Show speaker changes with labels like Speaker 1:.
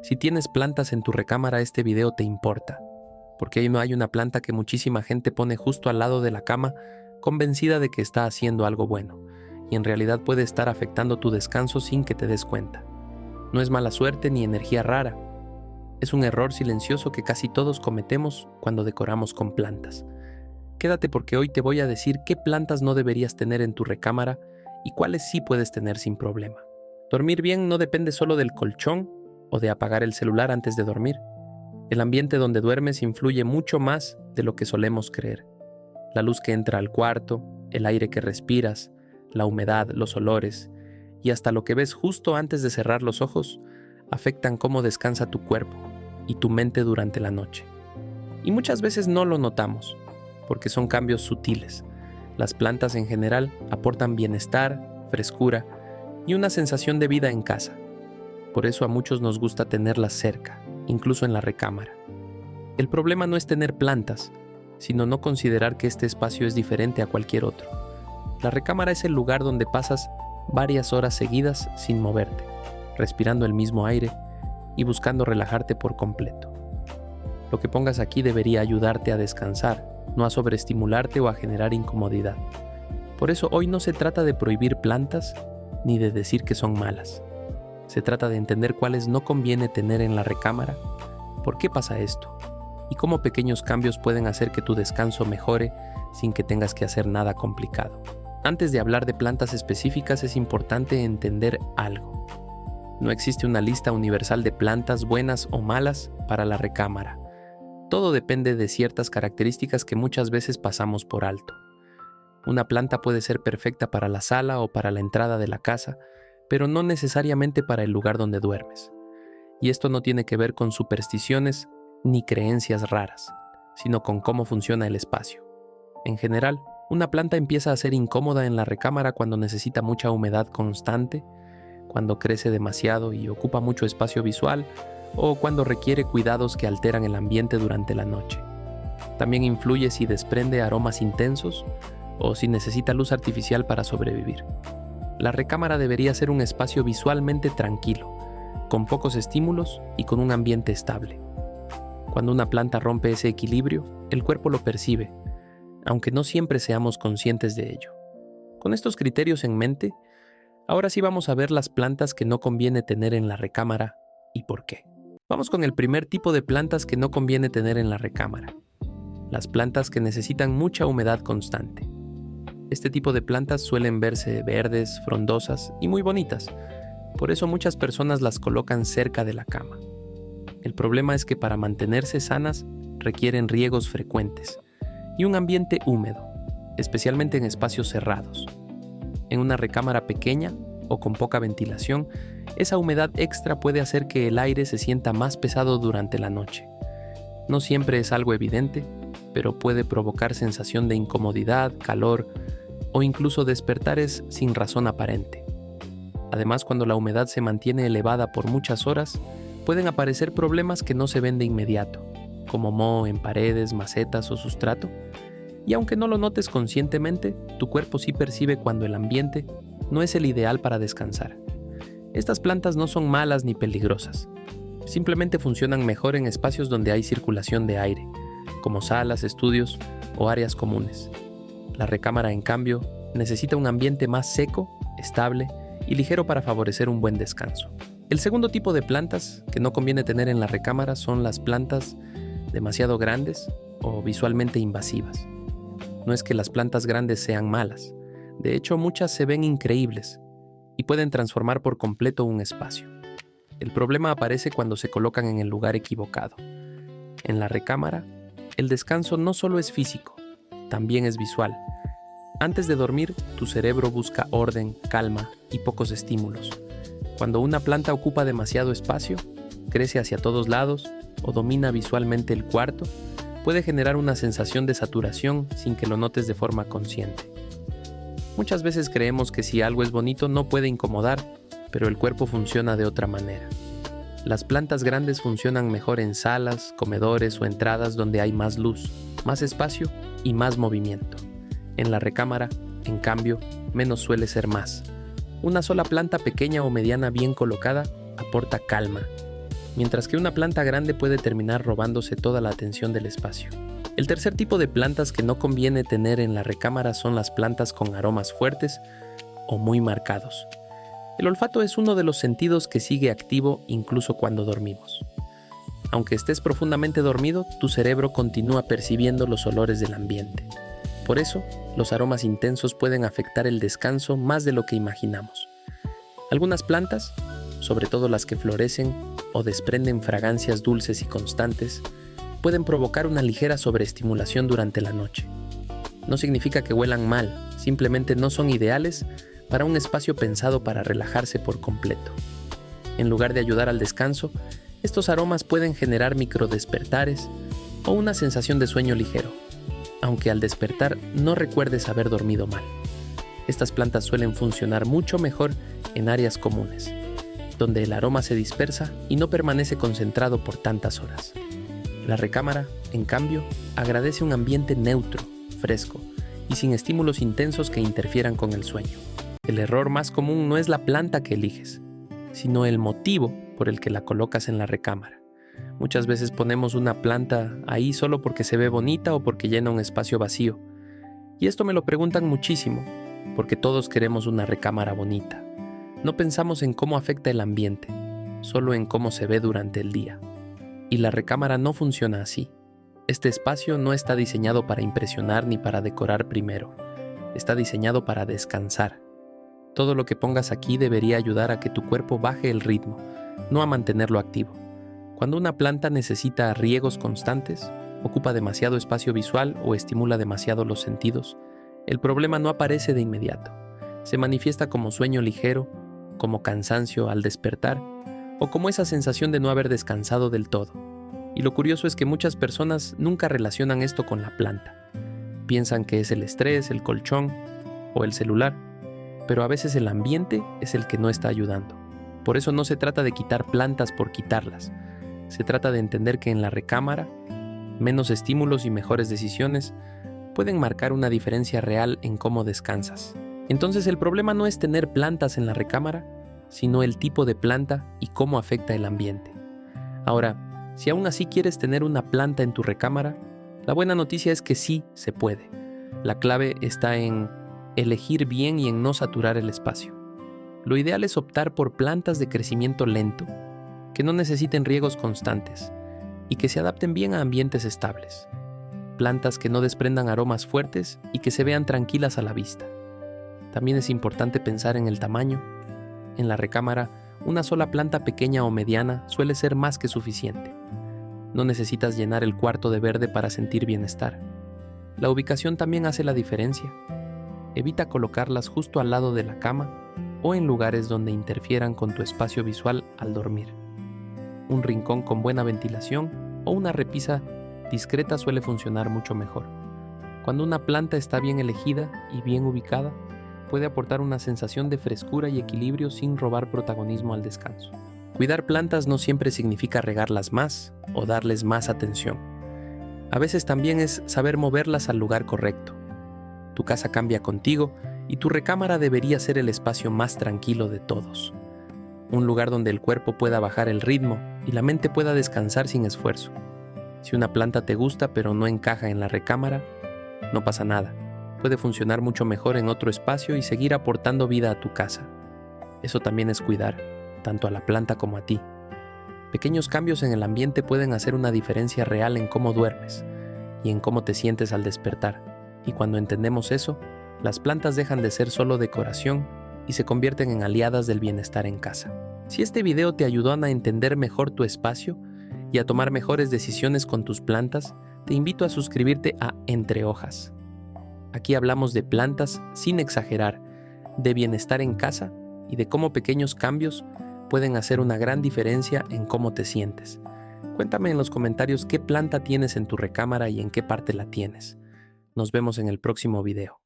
Speaker 1: Si tienes plantas en tu recámara, este video te importa, porque ahí no hay una planta que muchísima gente pone justo al lado de la cama, convencida de que está haciendo algo bueno, y en realidad puede estar afectando tu descanso sin que te des cuenta. No es mala suerte ni energía rara. Es un error silencioso que casi todos cometemos cuando decoramos con plantas. Quédate porque hoy te voy a decir qué plantas no deberías tener en tu recámara y cuáles sí puedes tener sin problema. Dormir bien no depende solo del colchón o de apagar el celular antes de dormir. El ambiente donde duermes influye mucho más de lo que solemos creer. La luz que entra al cuarto, el aire que respiras, la humedad, los olores y hasta lo que ves justo antes de cerrar los ojos afectan cómo descansa tu cuerpo y tu mente durante la noche. Y muchas veces no lo notamos, porque son cambios sutiles. Las plantas en general aportan bienestar, frescura y una sensación de vida en casa. Por eso a muchos nos gusta tenerlas cerca, incluso en la recámara. El problema no es tener plantas, sino no considerar que este espacio es diferente a cualquier otro. La recámara es el lugar donde pasas varias horas seguidas sin moverte, respirando el mismo aire y buscando relajarte por completo. Lo que pongas aquí debería ayudarte a descansar, no a sobreestimularte o a generar incomodidad. Por eso hoy no se trata de prohibir plantas ni de decir que son malas. Se trata de entender cuáles no conviene tener en la recámara, por qué pasa esto y cómo pequeños cambios pueden hacer que tu descanso mejore sin que tengas que hacer nada complicado. Antes de hablar de plantas específicas es importante entender algo. No existe una lista universal de plantas buenas o malas para la recámara. Todo depende de ciertas características que muchas veces pasamos por alto. Una planta puede ser perfecta para la sala o para la entrada de la casa, pero no necesariamente para el lugar donde duermes. Y esto no tiene que ver con supersticiones ni creencias raras, sino con cómo funciona el espacio. En general, una planta empieza a ser incómoda en la recámara cuando necesita mucha humedad constante, cuando crece demasiado y ocupa mucho espacio visual, o cuando requiere cuidados que alteran el ambiente durante la noche. También influye si desprende aromas intensos o si necesita luz artificial para sobrevivir. La recámara debería ser un espacio visualmente tranquilo, con pocos estímulos y con un ambiente estable. Cuando una planta rompe ese equilibrio, el cuerpo lo percibe, aunque no siempre seamos conscientes de ello. Con estos criterios en mente, ahora sí vamos a ver las plantas que no conviene tener en la recámara y por qué. Vamos con el primer tipo de plantas que no conviene tener en la recámara. Las plantas que necesitan mucha humedad constante. Este tipo de plantas suelen verse verdes, frondosas y muy bonitas. Por eso muchas personas las colocan cerca de la cama. El problema es que para mantenerse sanas requieren riegos frecuentes y un ambiente húmedo, especialmente en espacios cerrados. En una recámara pequeña o con poca ventilación, esa humedad extra puede hacer que el aire se sienta más pesado durante la noche. No siempre es algo evidente, pero puede provocar sensación de incomodidad, calor o incluso despertares sin razón aparente. Además, cuando la humedad se mantiene elevada por muchas horas, pueden aparecer problemas que no se ven de inmediato, como moho en paredes, macetas o sustrato. Y aunque no lo notes conscientemente, tu cuerpo sí percibe cuando el ambiente no es el ideal para descansar. Estas plantas no son malas ni peligrosas. Simplemente funcionan mejor en espacios donde hay circulación de aire, como salas, estudios o áreas comunes. La recámara, en cambio, necesita un ambiente más seco, estable y ligero para favorecer un buen descanso. El segundo tipo de plantas que no conviene tener en la recámara son las plantas demasiado grandes o visualmente invasivas. No es que las plantas grandes sean malas. De hecho, muchas se ven increíbles y pueden transformar por completo un espacio. El problema aparece cuando se colocan en el lugar equivocado. En la recámara, el descanso no solo es físico, también es visual. Antes de dormir, tu cerebro busca orden, calma y pocos estímulos. Cuando una planta ocupa demasiado espacio, crece hacia todos lados o domina visualmente el cuarto, puede generar una sensación de saturación sin que lo notes de forma consciente. Muchas veces creemos que si algo es bonito no puede incomodar, pero el cuerpo funciona de otra manera. Las plantas grandes funcionan mejor en salas, comedores o entradas donde hay más luz, más espacio y más movimiento. En la recámara, en cambio, menos suele ser más. Una sola planta pequeña o mediana bien colocada aporta calma, mientras que una planta grande puede terminar robándose toda la atención del espacio. El tercer tipo de plantas que no conviene tener en la recámara son las plantas con aromas fuertes o muy marcados. El olfato es uno de los sentidos que sigue activo incluso cuando dormimos. Aunque estés profundamente dormido, tu cerebro continúa percibiendo los olores del ambiente. Por eso, los aromas intensos pueden afectar el descanso más de lo que imaginamos. Algunas plantas, sobre todo las que florecen o desprenden fragancias dulces y constantes, pueden provocar una ligera sobreestimulación durante la noche. No significa que huelan mal, simplemente no son ideales para un espacio pensado para relajarse por completo. En lugar de ayudar al descanso, estos aromas pueden generar microdespertares o una sensación de sueño ligero, aunque al despertar no recuerdes haber dormido mal. Estas plantas suelen funcionar mucho mejor en áreas comunes, donde el aroma se dispersa y no permanece concentrado por tantas horas. La recámara, en cambio, agradece un ambiente neutro, fresco y sin estímulos intensos que interfieran con el sueño. El error más común no es la planta que eliges, sino el motivo por el que la colocas en la recámara. Muchas veces ponemos una planta ahí solo porque se ve bonita o porque llena un espacio vacío. Y esto me lo preguntan muchísimo, porque todos queremos una recámara bonita. No pensamos en cómo afecta el ambiente, solo en cómo se ve durante el día. Y la recámara no funciona así. Este espacio no está diseñado para impresionar ni para decorar primero. Está diseñado para descansar. Todo lo que pongas aquí debería ayudar a que tu cuerpo baje el ritmo, no a mantenerlo activo. Cuando una planta necesita riegos constantes, ocupa demasiado espacio visual o estimula demasiado los sentidos, el problema no aparece de inmediato. Se manifiesta como sueño ligero, como cansancio al despertar, o como esa sensación de no haber descansado del todo. Y lo curioso es que muchas personas nunca relacionan esto con la planta. Piensan que es el estrés, el colchón o el celular, pero a veces el ambiente es el que no está ayudando. Por eso no se trata de quitar plantas por quitarlas. Se trata de entender que en la recámara, menos estímulos y mejores decisiones pueden marcar una diferencia real en cómo descansas. Entonces el problema no es tener plantas en la recámara, sino el tipo de planta y cómo afecta el ambiente. Ahora, si aún así quieres tener una planta en tu recámara, la buena noticia es que sí se puede. La clave está en elegir bien y en no saturar el espacio. Lo ideal es optar por plantas de crecimiento lento, que no necesiten riegos constantes y que se adapten bien a ambientes estables. Plantas que no desprendan aromas fuertes y que se vean tranquilas a la vista. También es importante pensar en el tamaño. En la recámara, una sola planta pequeña o mediana suele ser más que suficiente. No necesitas llenar el cuarto de verde para sentir bienestar. La ubicación también hace la diferencia. Evita colocarlas justo al lado de la cama o en lugares donde interfieran con tu espacio visual al dormir. Un rincón con buena ventilación o una repisa discreta suele funcionar mucho mejor. Cuando una planta está bien elegida y bien ubicada, puede aportar una sensación de frescura y equilibrio sin robar protagonismo al descanso. Cuidar plantas no siempre significa regarlas más o darles más atención. A veces también es saber moverlas al lugar correcto. Tu casa cambia contigo y tu recámara debería ser el espacio más tranquilo de todos. Un lugar donde el cuerpo pueda bajar el ritmo y la mente pueda descansar sin esfuerzo. Si una planta te gusta pero no encaja en la recámara, no pasa nada. Puede funcionar mucho mejor en otro espacio y seguir aportando vida a tu casa. Eso también es cuidar, tanto a la planta como a ti. Pequeños cambios en el ambiente pueden hacer una diferencia real en cómo duermes y en cómo te sientes al despertar. Y cuando entendemos eso, las plantas dejan de ser solo decoración y se convierten en aliadas del bienestar en casa. Si este video te ayudó a entender mejor tu espacio y a tomar mejores decisiones con tus plantas, te invito a suscribirte a Entre Hojas. Aquí hablamos de plantas sin exagerar, de bienestar en casa y de cómo pequeños cambios pueden hacer una gran diferencia en cómo te sientes. Cuéntame en los comentarios qué planta tienes en tu recámara y en qué parte la tienes. Nos vemos en el próximo video.